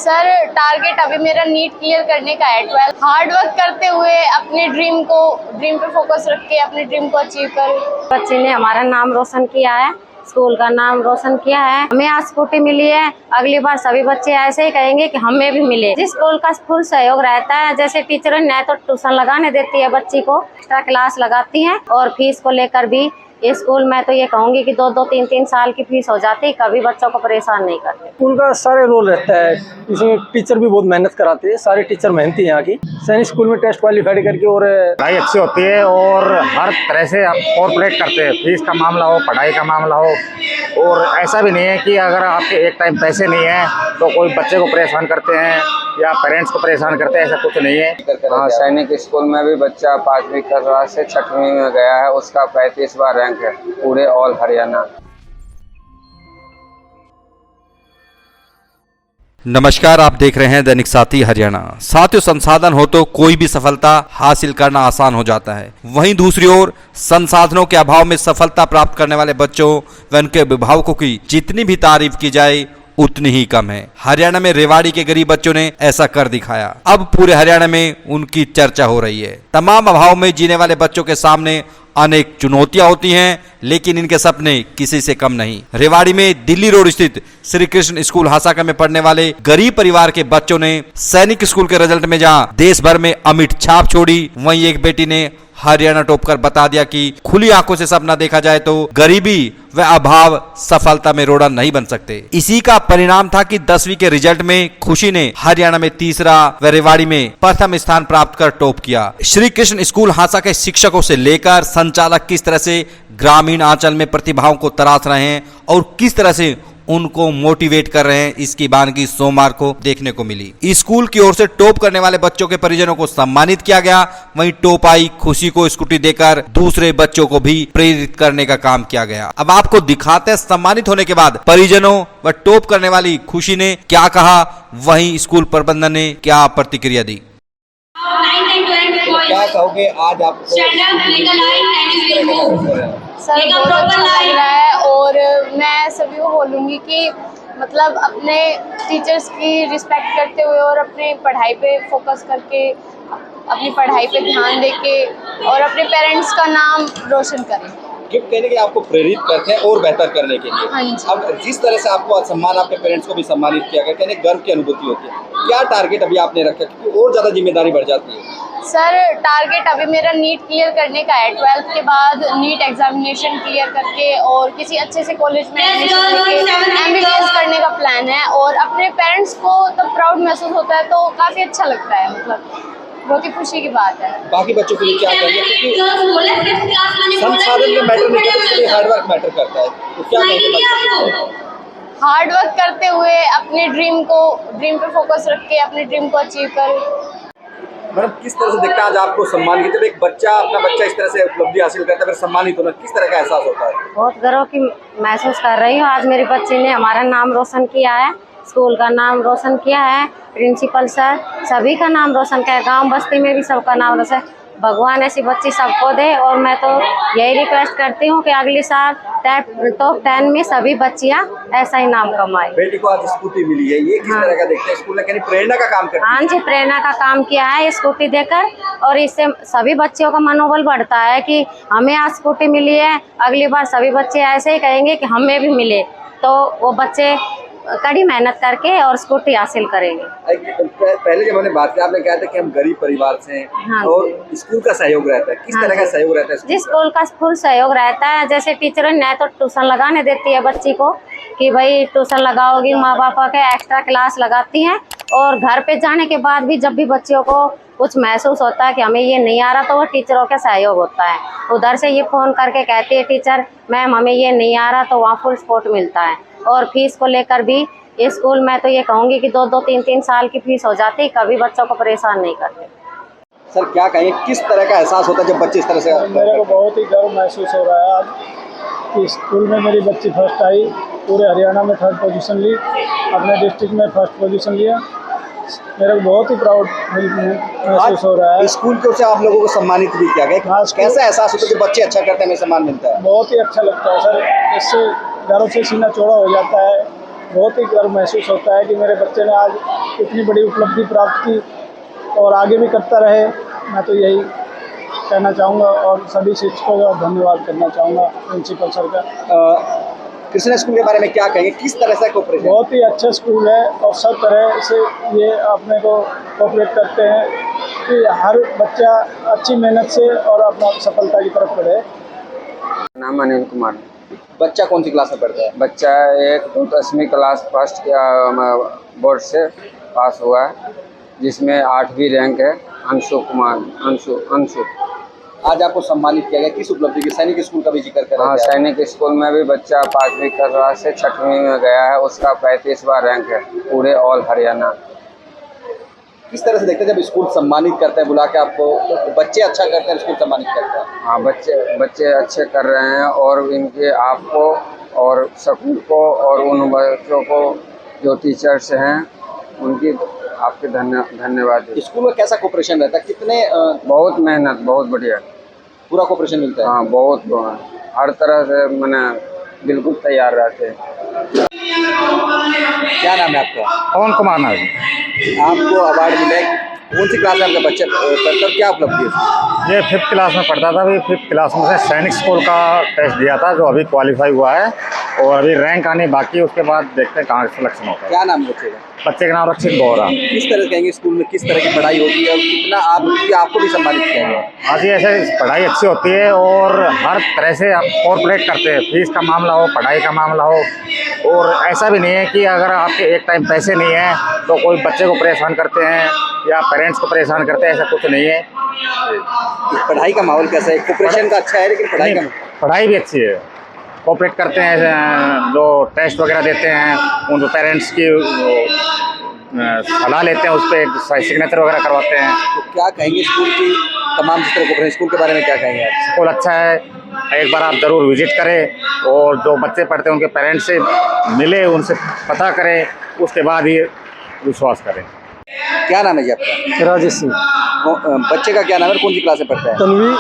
Sir target अभी मेरा NEET clear करने का है 12। हार्ड वर्क करते हुए अपने ड्रीम पे फोकस रख के अपने ड्रीम को अचीव कर। बच्चे ने हमारा नाम रोशन किया है, स्कूल का नाम रोशन किया है। हमें आज स्कूटी मिली है, अगली बार सभी बच्चे ऐसे ही कहेंगे कि हमें भी मिले। जिस स्कूल का फुल सहयोग रहता है, जैसे टीचर ने तो ट्यूशन लगाने देती है बच्ची को, एक्स्ट्रा क्लास लगाती हैं और फीस को लेकर भी ये स्कूल मैं तो ये कहूँगी कि 2-2, 3-3 साल की फीस हो जाती, कभी बच्चों को परेशान नहीं करते। स्कूल का सारे रोल रहता है, इसमें टीचर भी बहुत मेहनत कराते हैं, सारे टीचर मेहनती हैं यहाँ की। सैनिक स्कूल में टेस्ट क्वालिफाई करके और पढ़ाई अच्छी होती है और हर तरह से कॉर्पोरेट करते हैं। फीस का मामला हो, पढ़ाई का मामला हो, और ऐसा भी नहीं है कि अगर आपके एक टाइम पैसे नहीं है तो कोई बच्चे को परेशान करते हैं या पेरेंट्स को परेशान करते हैं, ऐसा कुछ नहीं है। हाँ, सैनिक स्कूल में भी बच्चा 5वीं क्लास से 6वीं में गया है, उसका 35वां रैंक है पूरे ऑल हरियाणा। नमस्कार, आप देख रहे हैं दैनिक साथी हरियाणा। साथियों, संसाधन हो तो कोई भी सफलता हासिल करना आसान हो जाता है। वहीं दूसरी ओर संसाधनों के अभाव में सफलता प्राप्त करने वाले बच्चों व उनके अभिभावकों की जितनी भी तारीफ की जाए उतनी ही कम है। हरियाणा में रेवाड़ी के गरीब बच्चों ने ऐसा कर दिखाया। अब पूरे हरियाणा में उनकी चर्चा हो रही है। तमाम अभाव में जीने वाले बच्चों के सामने अनेक चुनौतियां होती हैं, लेकिन इनके सपने किसी से कम नहीं। रेवाड़ी में दिल्ली रोड स्थित श्री कृष्ण स्कूल हासाका में पढ़ने वाले गरीब परिवार के बच्चों ने सैनिक स्कूल के रिजल्ट में जहां देश भर में अमिट छाप छोड़ी, वहीं एक बेटी ने हरियाणा टॉप कर बता दिया कि खुली आंखों से सपना देखा जाए तो गरीबी व अभाव सफलता में रोड़ा नहीं बन सकते। इसी का परिणाम था कि 10वीं के रिजल्ट में खुशी ने हरियाणा में तीसरा व रेवाड़ी में प्रथम स्थान प्राप्त कर टॉप किया। श्री कृष्ण स्कूल हासा के शिक्षकों से लेकर संचालक किस तरह से ग्रामीण आंचल में प्रतिभाओं को तराश रहे हैं और किस तरह से उनको मोटिवेट कर रहे हैं, इसकी बानगी सोमवार को देखने को मिली। स्कूल की ओर से टॉप करने वाले बच्चों के परिजनों को सम्मानित किया गया। वहीं टॉप आई खुशी को स्कूटी देकर दूसरे बच्चों को भी प्रेरित करने का काम किया गया। अब आपको दिखाते हैं सम्मानित होने के बाद परिजनों व टॉप करने वाली खुशी ने क्या कहा, वहीं स्कूल प्रबंधन ने क्या प्रतिक्रिया दी। क्या कहोगे आज आपको? सर बहुत अच्छा लग रहा है और मैं सभी को बोलूँगी कि मतलब अपने टीचर्स की रिस्पेक्ट करते हुए और अपने पढ़ाई पे फोकस करके, अपनी पढ़ाई पे ध्यान देके और अपने पेरेंट्स का नाम रोशन करें। गिफ्ट कहने के आपको प्रेरित करते हैं और बेहतर करने के लिए। हाँ जी। अब जिस तरह से आपको सम्मान, आपके पेरेंट्स को भी सम्मानित किया गया, कहने गर्व की अनुभूति होती है। क्या टारगेट अभी आपने रखा क्योंकि और ज़्यादा जिम्मेदारी बढ़ जाती है? सर टारगेट अभी मेरा नीट क्लियर करने का है। 12th के बाद नीट एग्जामिनेशन क्लियर करके और किसी अच्छे से कॉलेज में एडमिशन लेके MBBS करने का प्लान है। और अपने पेरेंट्स को तब प्राउड महसूस होता है तो काफ़ी अच्छा लगता है, मतलब बहुत ही खुशी की बात है। बाकी बच्चों के लिए क्या कहेंगे, क्योंकि संसाधन में मैटर नहीं करता, इसलिए हार्ड वर्क मैटर करता है, तो क्या कहेंगे? हार्ड वर्क करते हुए अपने ड्रीम पे फोकस रख के अपने ड्रीम को अचीव कर। मैडम, किस तरह से देखता है आज आपको सम्मान की, जब एक बच्चा अपना बच्चा इस तरह से उपलब्धि हासिल करता है फिर सम्मानित होना, किस तरह का एहसास होता है? बहुत गर्व की महसूस कर रही हूँ। आज मेरी बच्ची ने हमारा नाम रोशन किया है, स्कूल का नाम रोशन किया है, प्रिंसिपल सर सभी का नाम रोशन किया है, गांव बस्ती में भी सबका नाम रोशन। भगवान ऐसी बच्ची सबको दे और मैं तो यही रिक्वेस्ट करती हूँ कि अगले साल टॉप 10 में सभी बच्चियाँ ऐसा ही नाम कमाएं। बेटी को आज स्कूटी मिली है, ये किस तरह का देखते हैं? स्कूल ने कहनी प्रेरणा का काम करती है। हाँ जी, प्रेरणा का काम किया है स्कूटी देकर और इससे सभी बच्चों का मनोबल बढ़ता है कि हमें आज स्कूटी मिली है, अगली बार सभी बच्चे ऐसे ही कहेंगे कि हमें भी मिले, तो वो बच्चे कड़ी मेहनत करके और स्कूटी हासिल करेंगे। पहले जब हमने बात की, आपने कहा था कि हम गरीब परिवार से हैं। हाँ, और स्कूल का सहयोग रहता है, किस तरह का सहयोग रहता है? जिस स्कूल का फुल सहयोग रहता है, जैसे टीचर ने तो ट्यूशन लगाने देती है बच्ची को कि भाई ट्यूशन लगाओगी, माँ बाप के एक्स्ट्रा क्लास लगाती हैं और घर पे जाने के बाद भी जब भी बच्चियों को कुछ महसूस होता है कि हमें ये नहीं आ रहा तो वो टीचरों का सहयोग होता है। उधर से ये फ़ोन करके कहती है टीचर मैम हमें ये नहीं आ रहा, तो वहाँ फुल सपोर्ट मिलता है। और फीस को लेकर भी ये स्कूल मैं तो ये कहूँगी कि 2-2, 3-3 साल की फीस हो जाती, कभी बच्चों को परेशान नहीं करते। सर क्या कहेंगे, किस तरह का एहसास होता है जब बच्चे इस तरह से? मेरे को बहुत ही गर्व महसूस हो रहा है आज कि स्कूल में मेरी बच्ची फर्स्ट आई, पूरे हरियाणा में 3rd पोजीशन ली, अपने डिस्ट्रिक्ट में 1st पोजीशन लिया। मेरे को बहुत ही प्राउड महसूस हो रहा है। स्कूल की ओर से आप लोगों को सम्मानित भी किया गया। हाँ, कैसा एहसास होता है जब बच्चे अच्छा करते हैं, हमें सम्मान मिलता है? बहुत ही अच्छा लगता है सर, इससे घरों से सीना चौड़ा हो जाता है बहुत ही गर्व महसूस होता है कि मेरे बच्चे ने आज इतनी बड़ी उपलब्धि प्राप्त की और आगे भी करता रहे। मैं तो यही कहना चाहूँगा और सभी शिक्षकों का धन्यवाद करना चाहूँगा, प्रिंसिपल सर का। कृष्णा स्कूल के बारे में क्या कहेंगे, किस तरह से कोऑपरेशन? बहुत ही अच्छा स्कूल है और सब तरह से ये अपने को कोऑपरेट करते हैं कि हर बच्चा अच्छी मेहनत से और अपना सफलता की तरफ बढ़े। नाम अनिल कुमार। बच्चा कौन सी क्लास में पढ़ता है? बच्चा एक तो 10वीं क्लास फर्स्ट बोर्ड से पास हुआ है, जिसमें 8वीं रैंक है। अंशु। आज आपको सम्मानित किया गया, किस उपलब्धि की? सैनिक स्कूल का भी जिक्र कर रहे हाँ, थे आप। सैनिक स्कूल में भी बच्चा 5वीं क्लास से 6वीं में गया है, उसका 35वां रैंक है पूरे ऑल हरियाणा। किस तरह से देखते हैं जब स्कूल सम्मानित करते हैं बुला के आपको, तो बच्चे अच्छा करते हैं, स्कूल सम्मानित करता है? हाँ, बच्चे अच्छे कर रहे हैं और इनके आपको और स्कूल को और उन बच्चों को जो टीचर्स हैं उनकी आपके धन्यवाद। स्कूल में कैसा कोऑपरेशन रहता है? कितने बहुत मेहनत, बहुत बढ़िया, पूरा कोऑपरेशन मिलता है? हाँ, बहुत हर तरह से मैंने बिल्कुल तैयार रहते हैं। क्या नाम है आपका? पवन कुमार नाम। आपको अवार्ड मिला है, कौन सी क्लास में आपका बच्चा पढ़ता है, क्या उपलब्धि है? ये 5th क्लास में पढ़ता था। अभी 5th क्लास में से सैनिक स्कूल का टेस्ट दिया था, जो अभी क्वालिफाई हुआ है और अभी रैंक आनी बाकी है। उसके बाद देखते हैं कहाँ सिलेक्शन होता है। क्या नाम है बच्चे का? बच्चे का नाम रक्षित बोहरा। किस तरह से कहेंगे स्कूल में किस तरह की पढ़ाई होती है और कितना आपको भी सम्मानित किया गया? हाँ जी, ऐसे पढ़ाई अच्छी होती है और हर तरह से आप कोऑपरेट करते हैं। फीस का मामला हो, पढ़ाई का मामला हो, और ऐसा भी नहीं है कि अगर आपके एक टाइम पैसे नहीं है तो कोई बच्चे को परेशान करते हैं या पेरेंट्स को परेशान करते हैं, ऐसा कुछ नहीं है। पढ़ाई का माहौल कैसा है? कोऑपरेशन का अच्छा है, लेकिन पढ़ाई भी अच्छी है, कोऑपरेट करते हैं। जो टेस्ट वगैरह देते हैं उन पेरेंट्स की सलाह लेते हैं, उस पर सिग्नेचर वगैरह करवाते हैं। तो क्या कहेंगे स्कूल की तमाम जिस तरह कोऑपरेशन, स्कूल के बारे में क्या कहेंगे आप? स्कूल अच्छा है, एक बार आप ज़रूर विजिट करें और जो बच्चे पढ़ते हैं उनके पेरेंट्स से मिले, उनसे पता करें, उसके बाद ही विश्वास करें। क्या नाम है जी आपका? राजेश सिंह। बच्चे का क्या नाम है, कौन सी क्लास में पढ़ता है? तन्वी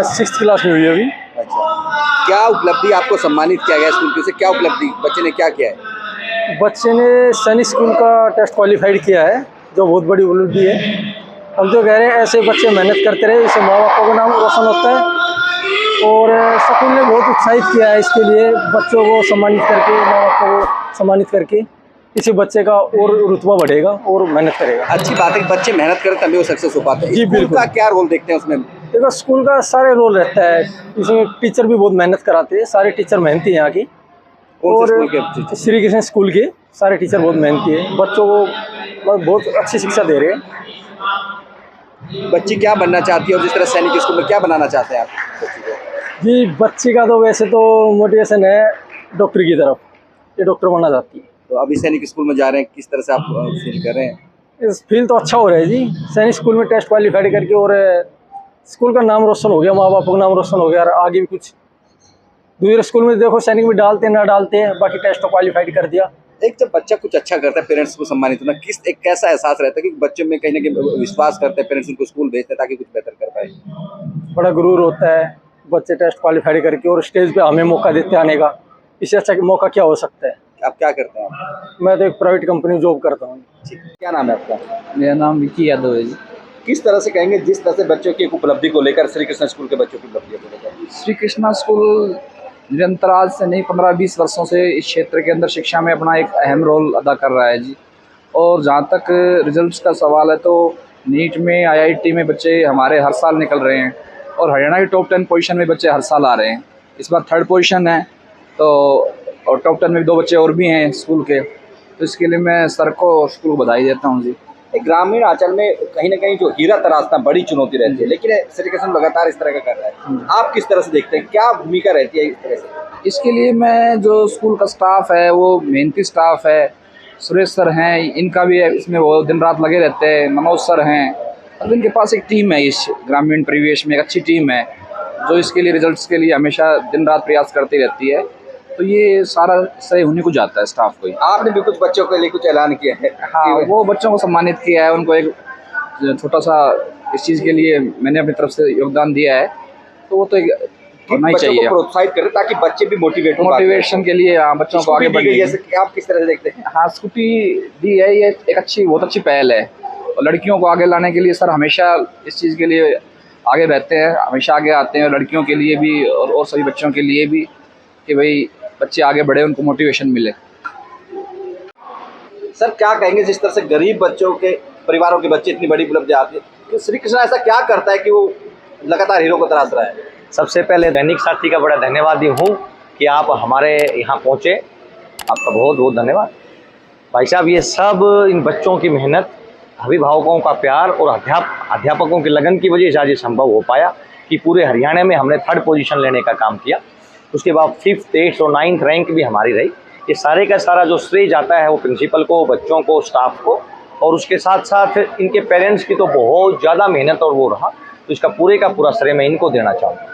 6th क्लास में हुई है अभी। अच्छा, क्या उपलब्धि आपको सम्मानित किया गया स्कूल की? उसे क्या उपलब्धि, बच्चे ने क्या किया है? बच्चे ने सैनिक स्कूल का टेस्ट क्वालिफाइड किया है, जो बहुत बड़ी उपलब्धि है। हम तो कह रहे हैं ऐसे बच्चे मेहनत करते रहे, इससे माँ बाप का नाम रोशन होता है और स्कूल ने बहुत उत्साहित किया है इसके लिए, बच्चों को सम्मानित करके, माँ बाप को सम्मानित करके। इसी बच्चे का और रुतबा बढ़ेगा और मेहनत करेगा। अच्छी बात है कि बच्चे मेहनत करें तभी वो सक्सेस हो पाते हैं। जी, स्कूल बिल्कुल। का क्या रोल देखते हैं उसमें? देखो, स्कूल का सारे रोल रहता है इसमें। टीचर भी बहुत मेहनत कराते हैं, सारे टीचर मेहनती हैं यहाँ की। कौन से और स्कूल के? श्री कृष्ण स्कूल के सारे टीचर बहुत मेहनती है, बच्चों को बहुत अच्छी शिक्षा दे रहे हैं। बच्ची क्या बनना चाहती है और जिस तरह सैनिक स्कूल में क्या बनाना चाहते हैं आप बच्ची को? जी, बच्ची का तो वैसे तो मोटिवेशन है डॉक्टर की तरफ, ये डॉक्टर बनना चाहती है। तो अभी सैनिक स्कूल में जा रहे हैं, किस तरह से आप फील कर रहे हैं? इस फील तो अच्छा हो रहा है जी, सैनिक स्कूल में टेस्ट क्वालिफाइड करके, और स्कूल का नाम रोशन हो गया, माँ बाप का नाम रोशन हो गया। और आगे भी कुछ दूसरे स्कूल में देखो, सैनिक में डालते ना डालते हैं, बाकी टेस्ट तो क्वालिफाइड कर दिया। एक जब बच्चा कुछ अच्छा करता है, पेरेंट्स को सम्मानित होना, एक कैसा एहसास रहता है कि बच्चों में कहीं ना कहीं विश्वास करते हैं, पेरेंट्स उनको स्कूल भेजते हैं ताकि कुछ बेहतर कर पाए? बड़ा गुरूर होता है, बच्चे टेस्ट क्वालिफाइड करके और स्टेज पे हमें मौका देते आने का। इससे अच्छा मौका क्या हो सकता है? आप क्या करते हैं आप? मैं तो एक प्राइवेट कंपनी में जॉब करता हूँ। ठीक, क्या नाम है आपका? मेरा नाम विकी यादव है जी। किस तरह से कहेंगे जिस तरह से बच्चों की एक उपलब्धि को लेकर, श्री कृष्ण स्कूल के बच्चों की उपलब्धि को लेकर? श्री कृष्णा स्कूल निरंतर आज से नहीं 15-20 वर्षों से इस क्षेत्र के अंदर शिक्षा में अपना एक अहम रोल अदा कर रहा है जी। और जहाँ तक रिजल्ट्स का सवाल है तो नीट में, IIT में बच्चे हमारे हर साल निकल रहे हैं और हरियाणा की टॉप 10 पोजीशन में बच्चे हर साल आ रहे हैं। इस बार 3rd पोजीशन है, तो और टॉप 10 में 2 बच्चे और भी हैं स्कूल के, तो इसके लिए मैं सर को और स्कूल को बधाई देता हूँ जी। एक ग्रामीण अंचल में कहीं ना कहीं जो हीरा तराशना बड़ी चुनौती रहती है, लेकिन श्री कृष्ण लगातार इस तरह का कर रहा है। आप किस तरह से देखते हैं, क्या भूमिका रहती है इस तरह से? इसके लिए मैं, जो स्कूल का स्टाफ है वो मेहनती स्टाफ है, सुरेश सर हैं, इनका भी इसमें वो दिन रात लगे रहते हैं, मनोज सर हैं, और इनके पास एक टीम है, इस ग्रामीण परिवेश में एक अच्छी टीम है जो इसके लिए, रिजल्ट्स के लिए हमेशा दिन रात प्रयास करती रहती है। तो ये सारा सही होने को जाता है स्टाफ को ही। आपने भी कुछ बच्चों के लिए कुछ ऐलान किया है? हाँ, वो बच्चों को सम्मानित किया है, उनको एक छोटा सा इस चीज़ के लिए मैंने अपनी तरफ से योगदान दिया है। तो वो तो एक होना ही बच्चों चाहिए। को प्रोत्साहित करें ताकि बच्चे भी मोटिवेट हो। मोटिवेशन के लिए बच्चों को आगे बढ़ने बढ़ने आप किस तरह से देखते हैं? हाँ, स्कूटी दी है, ये एक बहुत अच्छी पहल है। और लड़कियों को आगे लाने के लिए सर हमेशा इस चीज़ के लिए आगे रहते हैं, हमेशा आगे आते हैं, लड़कियों के लिए भी और सभी बच्चों के लिए भी, कि भाई बच्चे आगे बढ़े, उनको मोटिवेशन मिले। सर क्या कहेंगे जिस तरह से गरीब बच्चों के परिवारों के बच्चे इतनी बड़ी उपलब्धि आती है, कि श्री कृष्णा ऐसा क्या करता है कि वो लगातार हीरो को तराश रहा है? सबसे पहले दैनिक साथी का बड़ा धन्यवादी हूँ कि आप हमारे यहाँ पहुँचे, आपका बहुत बहुत धन्यवाद भाई साहब। ये सब इन बच्चों की मेहनत, अभिभावकों का प्यार और अध्यापकों की लगन की वजह से आज ये संभव हो पाया कि पूरे हरियाणा में हमने 3rd पोजीशन लेने का काम किया। उसके बाद 5th, 8th और 9th रैंक भी हमारी रही। ये सारे का सारा जो श्रेय जाता है वो प्रिंसिपल को, बच्चों को, स्टाफ को, और उसके साथ साथ इनके पेरेंट्स की तो बहुत ज़्यादा मेहनत और वो रहा, तो इसका पूरे का पूरा श्रेय मैं इनको देना चाहूँगा।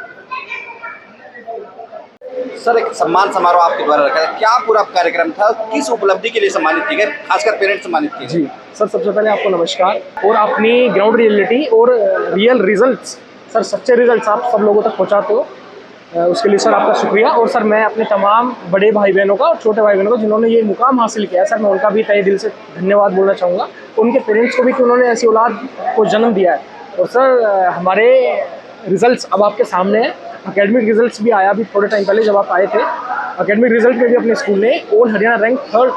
सर एक सम्मान समारोह आपके द्वारा रखा है, क्या पूरा कार्यक्रम था, किस उपलब्धि के लिए सम्मानित किए गए, खासकर पेरेंट्स सम्मानित किए? जी सर, सबसे पहले आपको नमस्कार। और अपनी ग्राउंड रियलिटी और रियल रिजल्ट्स, सर सच्चे रिजल्ट्स आप सब लोगों तक पहुंचाते हो, उसके लिए सर आपका शुक्रिया। और सर मैं अपने तमाम बड़े भाई बहनों का और छोटे भाई बहनों को जिन्होंने ये मुकाम हासिल किया है, सर मैं उनका भी तहे दिल से धन्यवाद बोलना चाहूँगा। उनके पेरेंट्स को भी कि उन्होंने ऐसी औलाद को जन्म दिया है। और सर हमारे रिजल्ट्स अब आपके सामने हैं। एकेडमिक रिजल्ट्स भी आया अभी थोड़े टाइम पहले जब आप आए थे। एकेडमिक रिजल्ट में भी अपने स्कूल ने all Haryana rank 3rd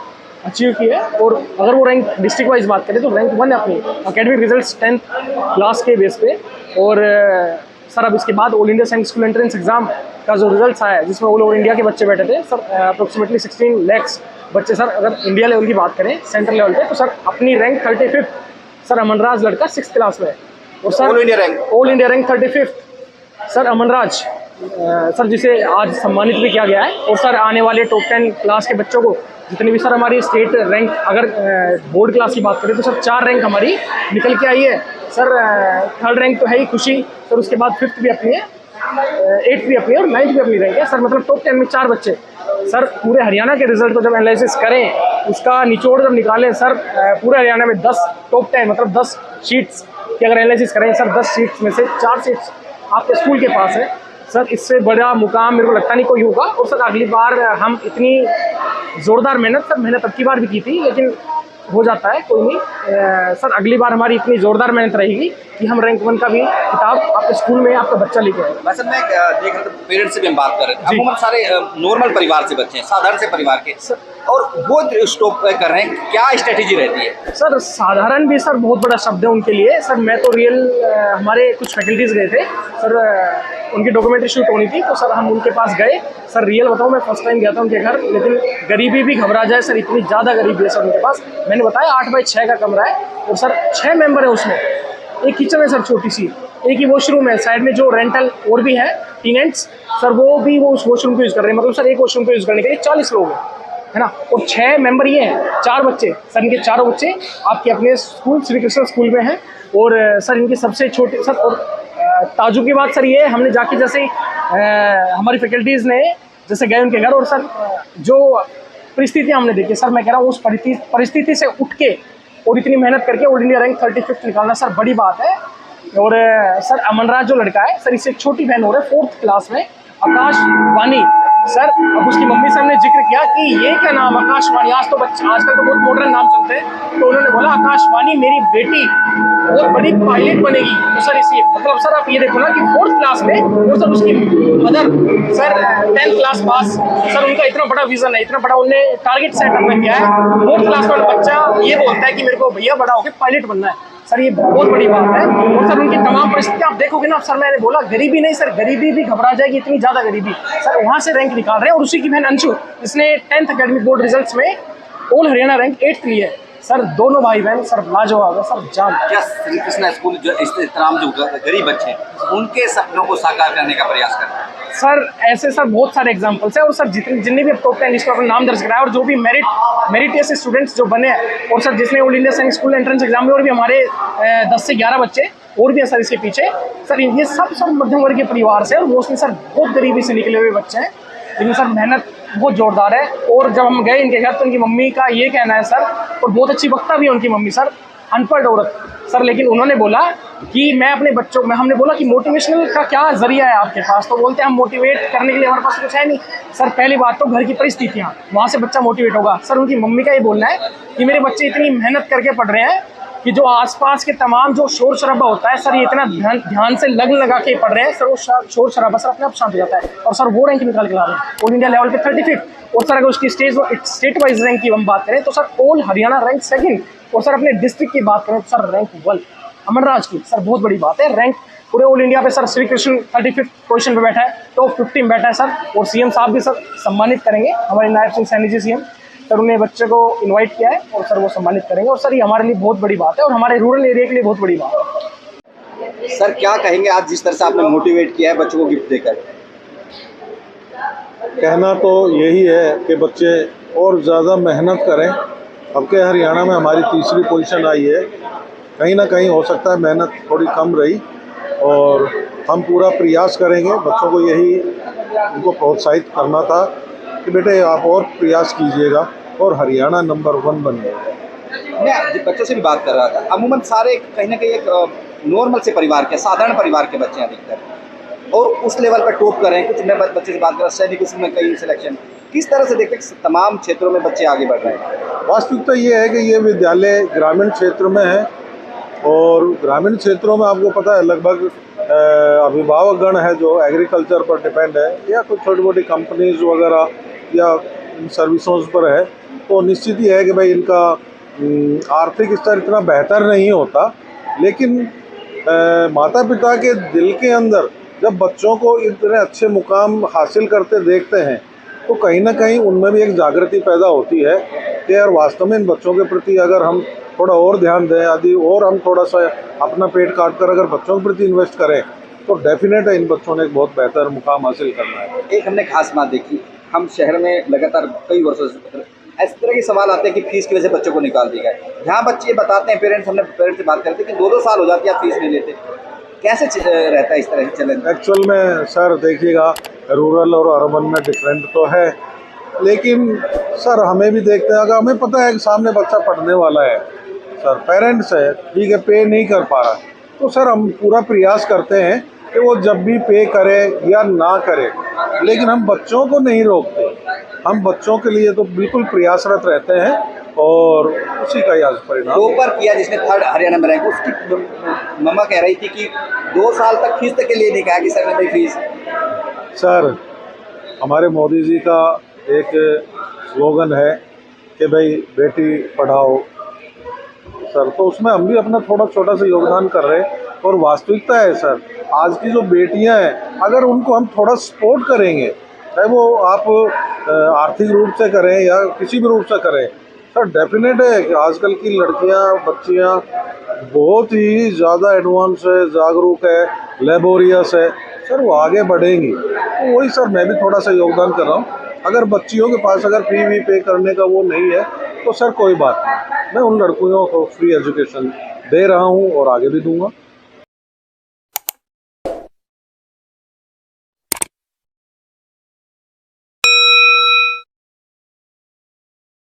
achieve किया है। और अगर वो रैंक डिस्ट्रिक्ट वाइज बात करें तो रैंक 1 है अपनी एकेडमिक रिजल्ट्स 10th क्लास के बेस पे। और सर अब इसके बाद all India science school entrance exam का जो रिजल्ट्स आया है, जिसमें ऑल ओवर इंडिया के बच्चे बैठे थे सर, अप्रोक्सीमेटली 16 lakhs बच्चे। सर अगर इंडिया लेवल की बात करें, सेंट्रल लेवल पे, तो सर अपनी रैंक 35th, सर अमनराज लड़का 6th क्लास में है। और sir all India rank 35th sir Amanraj sir, जिसे आज सम्मानित भी किया गया है। और सर आने वाले टॉप 10 क्लास के बच्चों को जितनी भी सर हमारी स्टेट रैंक, अगर बोर्ड क्लास की बात करें तो सर 4 रैंक हमारी निकल के आई है सर। 3rd रैंक तो है ही खुशी सर, उसके बाद 5th भी अपनी है, 8th भी अपनी है और 9th भी अपनी रैंक है सर। मतलब टॉप 10 में 4 बच्चे। सर पूरे हरियाणा के रिजल्ट को जब एनालिसिस करें, उसका निचोड़ जब निकालें सर, पूरे हरियाणा में 10 टॉप 10 मतलब 10 शीट्स की अगर एनालिसिस करें सर, 10 शीट्स में से 4 शीट्स आपके स्कूल के पास है सर। इससे बड़ा मुकाम मेरे को लगता नहीं कोई होगा। और सर अगली बार हम इतनी ज़ोरदार मेहनत अब की बार भी की थी, लेकिन हो जाता है, कोई नहीं। सर अगली बार हमारी इतनी ज़ोरदार मेहनत रहेगी कि हम रैंक 1 का भी किताब आपके स्कूल में आपका बच्चा लेके आएगा। वैसे मैं देख रहा था पेरेंट्स से भी हम बात कर रहे थे, अमूमन सारे नॉर्मल परिवार से बच्चे हैं, साधारण से परिवार के, और वो स्टॉप कर रहे हैं, क्या स्ट्रेटेजी रहती है? सर साधारण भी सर बहुत बड़ा शब्द है उनके लिए। सर मैं तो रियल हमारे कुछ फैकल्टीज़ गए थे सर, उनकी डॉक्यूमेंट्री शूट होनी थी, तो सर हम उनके पास गए। सर रियल बताऊँ, मैं फर्स्ट टाइम गया था उनके घर, लेकिन गरीबी भी घबरा जाए सर, इतनी ज़्यादा गरीबी है सर उनके पास। मैंने बताया 8x6 का कमरा है और सर 6 मेंबर है उसमें। एक किचन है सर छोटी सी, एक ही वॉशरूम है, साइड में जो रेंटल और भी है टेनेंट्स सर, वो भी वो उस वॉशरूम को यूज़ कर रहे हैं। मतलब सर एक वॉशरूम को यूज़ करने के लिए 40 लोग हैं, है ना। और 6 मेंबर ये हैं, 4 बच्चे सर, इनके चारों बच्चे आपके अपने स्कूल श्री कृष्ण स्कूल में हैं। और सर इनके सबसे छोटे सर, और ताजुब की बात सर ये है, हमने जाके जैसे हमारी फैकल्टीज़ ने जैसे गए उनके घर, और सर जो परिस्थितियाँ हमने देखी सर, मैं कह रहा हूँ उस परिस्थिति से उठ के और इतनी मेहनत करके ऑल इंडिया रैंक 35th निकालना सर बड़ी बात है। और सर अमनराज जो लड़का है सर, इससे एक छोटी बहन हो रही है 4th क्लास में, आकाशवाणी सर। अब उसकी मम्मी से हमने जिक्र किया कि ये क्या नाम आकाशवाणी, आज तो बच्चे आजकल तो बहुत मॉडर्न नाम चलते हैं, तो उन्होंने बोला आकाशवाणी मेरी बेटी बहुत बड़ी पायलट बनेगी। तो सर इसी मतलब सर आप ये देखो ना कि 4th क्लास में, और सर उसकी mother sir 10th class pass. Sir उनका इतना बड़ा विजन है, इतना बड़ा उन्होंने टारगेट सेटअप में किया है। 4th क्लास में बच्चा ये बोलता है कि मेरे को भैया बड़ा होकर पायलट बनना है सर, ये बहुत बड़ी बात है। और सर उनकी तमाम परिस्थितियाँ आप देखोगे ना सर, मैंने बोला गरीबी नहीं सर, गरीबी भी घबरा जाएगी, इतनी ज़्यादा गरीबी सर, वहाँ से रैंक निकाल रहे हैं। और उसी की बहन अंशु, इसने 10th एकेडमिक बोर्ड रिजल्ट्स में ऑल हरियाणा रैंक 8th ली है सर। दोनों भाई बहन सर लाजवाब है सर, जान। क्या श्री कृष्णा स्कूल जो इस तरह जो गरीब बच्चे हैं, उनके सपनों को साकार करने का प्रयास कर रहे हैं? सर ऐसे सर बहुत सारे एग्जांपल्स हैं। और सर जितने भी अब टॉप 10 लिस्ट में अपना नाम दर्ज कराया, और जो भी मेरिटियस स्टूडेंट्स जो बने हैं, और सर जिसने all India science school entrance exam में, और भी हमारे 10 से 11 बच्चे और भी हैं सर इसके पीछे। सर ये सब मध्यम वर्ग के परिवार से, और मोस्टली सर बहुत गरीबी से निकले हुए बच्चे हैं, लेकिन सर मेहनत बहुत जोरदार है। और जब हम गए इनके घर तो इनकी मम्मी का ये कहना है सर, और बहुत अच्छी वक्ता भी है उनकी मम्मी सर, अनपढ़ औरत सर, लेकिन उन्होंने बोला कि मैं अपने बच्चों में, हमने बोला कि मोटिवेशनल का क्या जरिया है आपके पास, तो बोलते हैं हम मोटिवेट करने के लिए हमारे पास कुछ है नहीं। सर पहली बात तो घर की परिस्थितियाँ, वहाँ से बच्चा मोटिवेट होगा। सर उनकी मम्मी का ये बोलना है कि मेरे बच्चे इतनी मेहनत करके पढ़ रहे हैं कि जो आसपास के तमाम जो शोर शराबा होता है सर, ये इतना ध्यान से लगन लगा के पढ़ रहे हैं सर, वो शोर शराबा सर अपने आप शांत हो जाता है। और सर वो रैंक निकाल के ला रहे हैं ऑल इंडिया लेवल पे 35। और सर अगर उसकी स्टेट वाइज रैंक की हम बात करें तो sir all Haryana rank 2nd, और सर अपने डिस्ट्रिक्ट की बात करें तो सर रैंक 1 अमरराज की। सर बहुत बड़ी बात है, रैंक पूरे ऑल इंडिया पे sir Shri Krishna 35th position पे बैठा है, टॉप 50 में बैठा है सर। और सीएम साहब भी सर सम्मानित करेंगे, हमारे नायब सिंह सैनी जी सीएम सर, उन्हें बच्चे को इनवाइट किया है और सर वो सम्मानित करेंगे। और सर ये हमारे लिए बहुत बड़ी बात है और हमारे रूरल एरिया के लिए बहुत बड़ी बात है। सर क्या कहेंगे आज जिस तरह से आपने मोटिवेट किया है बच्चों को गिफ्ट देकर? कहना तो यही है कि बच्चे और ज़्यादा मेहनत करें। अब के हरियाणा में हमारी 3री पोजीशन आई है, कहीं ना कहीं हो सकता है मेहनत थोड़ी कम रही, और हम पूरा प्रयास करेंगे। बच्चों को यही उनको प्रोत्साहित करना था कि बेटे आप और प्रयास कीजिएगा और हरियाणा नंबर 1 बनिएगा। मैं बच्चों से भी बात कर रहा था, अमूमन सारे कहीं ना कहीं एक नॉर्मल से परिवार के, साधारण परिवार के बच्चे अधिकतर, और उस लेवल पर टॉप कर रहे हैं। कुछ मैं बच्चे से बात कर रहा हूँ, सैनिक उसमें कई सिलेक्शन, किस तरह से देखते हैं तमाम क्षेत्रों में बच्चे आगे बढ़ रहे हैं? वास्तविकता ये है कि ये विद्यालय ग्रामीण क्षेत्र में है, और ग्रामीण क्षेत्रों में आपको पता है लगभग अभिभावकगण है जो एग्रीकल्चर पर डिपेंड है, या कुछ छोटी मोटी कंपनीज वगैरह या सर्विसों पर है, तो निश्चित ही है कि भाई इनका आर्थिक स्तर इतना बेहतर नहीं होता। लेकिन माता पिता के दिल के अंदर जब बच्चों को इतने अच्छे मुकाम हासिल करते देखते हैं तो कहीं ना कहीं उनमें भी एक जागृति पैदा होती है कि यार वास्तव में इन बच्चों के प्रति अगर हम थोड़ा और ध्यान दें, यदि और हम थोड़ा सा अपना पेट काट कर अगर बच्चों के प्रति इन्वेस्ट करें तो डेफिनेट है इन बच्चों ने एक बहुत बेहतर मुकाम हासिल करना है। एक हमने खास बात देखी, हम शहर में लगातार कई वर्षों से इस तरह के सवाल आते हैं कि फीस की वजह से बच्चों को निकाल दिया गया। यहाँ बच्चे बताते हैं, पेरेंट्स, हमने पेरेंट्स से बात करते हैं कि 2-2 साल हो जाती है आप फीस नहीं लेते, कैसे रहता है इस तरह से चैलेंज? एक्चुअल में सर देखिएगा, रूरल और अर्बन में डिफरेंट तो है, लेकिन सर हमें भी देखते हैं, अगर हमें पता है कि सामने बच्चा पढ़ने वाला है सर, पेरेंट्स है ठीक है, पे नहीं कर पा रहा, तो सर हम पूरा प्रयास करते हैं कि वो जब भी पे करे या ना करे, लेकिन हम बच्चों को नहीं रोकते, हम बच्चों के लिए तो बिल्कुल प्रयासरत रहते हैं, और उसी का आज परिणाम। टॉपर किया जिसने 3rd हरियाणा में रैंक, उसकी मम्मा कह रही थी कि 2 साल तक फीस तक के लिए नहीं कहा कि सर ने भाई फीस। सर हमारे मोदी जी का एक स्लोगन है कि भाई बेटी पढ़ाओ सर, तो उसमें हम भी अपना थोड़ा छोटा सा योगदान कर रहे हैं। और वास्तविकता है सर, आज की जो बेटियां हैं अगर उनको हम थोड़ा सपोर्ट करेंगे, चाहे वो आप आर्थिक रूप से करें या किसी भी रूप से करें, सर डेफिनेट है कि आजकल की लड़कियां बच्चियां बहुत ही ज़्यादा एडवांस है, जागरूक है, लेबोरियस है सर, वो आगे बढ़ेंगी। तो वही सर मैं भी थोड़ा सा योगदान कर रहा हूँ। अगर बच्चियों के पास अगर फी वी पे करने का वो नहीं है तो सर कोई बात नहीं, मैं उन लड़कियों को फ्री एजुकेशन दे रहा हूँ और आगे भी दूंगा।